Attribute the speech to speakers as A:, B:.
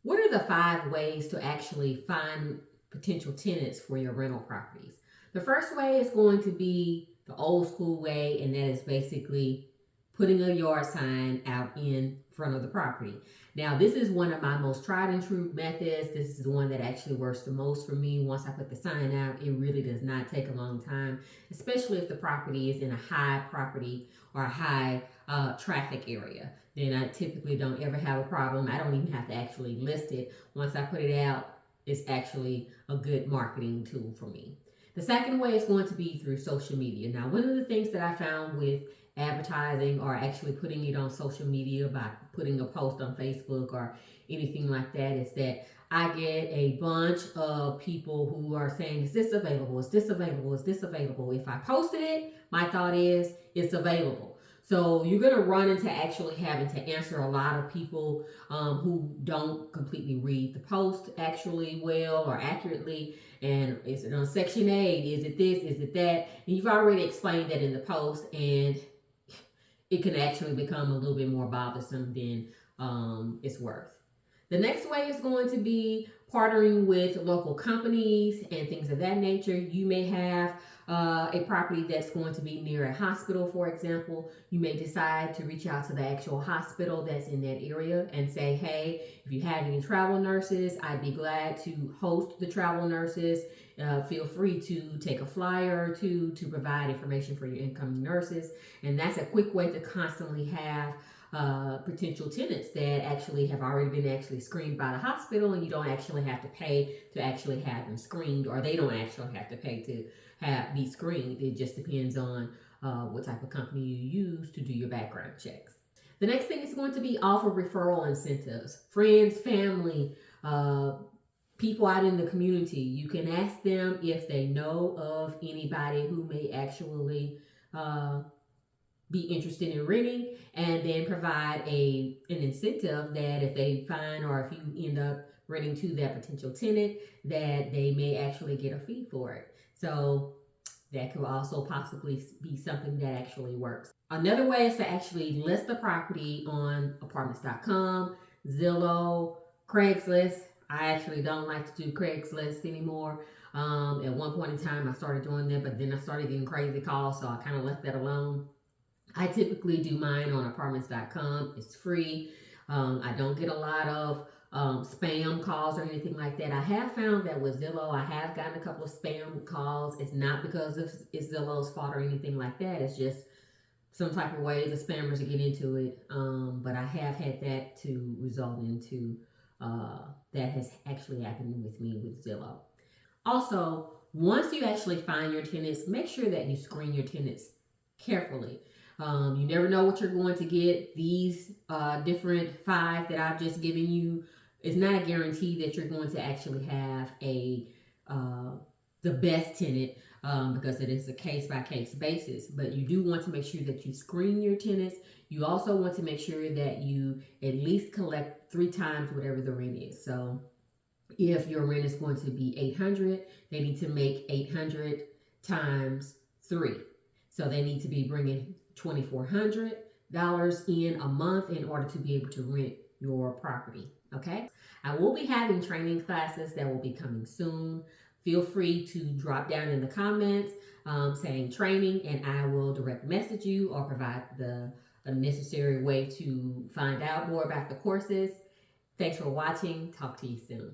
A: What are the 5 ways to actually find potential tenants for your rental properties? The first way is going to be the old school way, and that is basically putting a yard sign out in front of the property. Now, this is one of my most tried and true methods. This is the one that actually works the most for me. Once I put the sign out, it really does not take a long time, especially if the property is in a high property or a high traffic area. Then I typically don't ever have a problem. I don't even have to actually list it. Once I put it out, it's actually a good marketing tool for me. The second way is going to be through social media. Now, one of the things that I found with advertising or actually putting it on social media by putting a post on Facebook or anything like that is that I get a bunch of people who are saying, is this available? Is this available? Is this available? If I posted it, my thought is it's available. So you're going to run into actually having to answer a lot of people who don't completely read the post actually well or accurately. And is it on Section 8? Is it this? Is it that? And you've already explained that in the post, and it can actually become a little bit more bothersome than it's worth. The next way is going to be partnering with local companies and things of that nature. You may have a property that's going to be near a hospital, for example. You may decide to reach out to the actual hospital that's in that area and say, hey, if you have any travel nurses, I'd be glad to host the travel nurses. Feel free to take a flyer or two to provide information for your incoming nurses. And that's a quick way to constantly have potential tenants that actually have already been actually screened by the hospital, and you don't actually have to pay to actually have them screened, or they don't actually have to pay to be screened. It just depends on what type of company you use to do your background checks. The next thing is going to be offer referral incentives. Friends, family, people out in the community. You can ask them if they know of anybody who may actually be interested in renting, and then provide an incentive that if they find or if you end up renting to that potential tenant, that they may actually get a fee for it. So that could also possibly be something that actually works. Another way is to actually list the property on apartments.com, Zillow, Craigslist. I actually don't like to do Craigslist anymore. At one point in time, I started doing that, but then I started getting crazy calls, so I kind of left that alone. I typically do mine on apartments.com. It's free. I don't get a lot of spam calls or anything like that. I have found that with Zillow, I have gotten a couple of spam calls. It's not because it's Zillow's fault or anything like that. It's just some type of way the spammers get into it. But I have had that to result into that has actually happened with me with Zillow. Also, once you actually find your tenants, make sure that you screen your tenants carefully. You never know what you're going to get. These different 5 that I've just given you is not a guarantee that you're going to actually have the best tenant because it is a case by case basis. But you do want to make sure that you screen your tenants. You also want to make sure that you at least collect 3 times whatever the rent is. So if your rent is going to be $800, they need to make 800 times 3. So they need to be bringing $2,400 in a month in order to be able to rent your property. Okay. I will be having training classes that will be coming soon. Feel free to drop down in the comments saying training, and I will direct message you or provide the necessary way to find out more about the courses. Thanks for watching. Talk to you soon.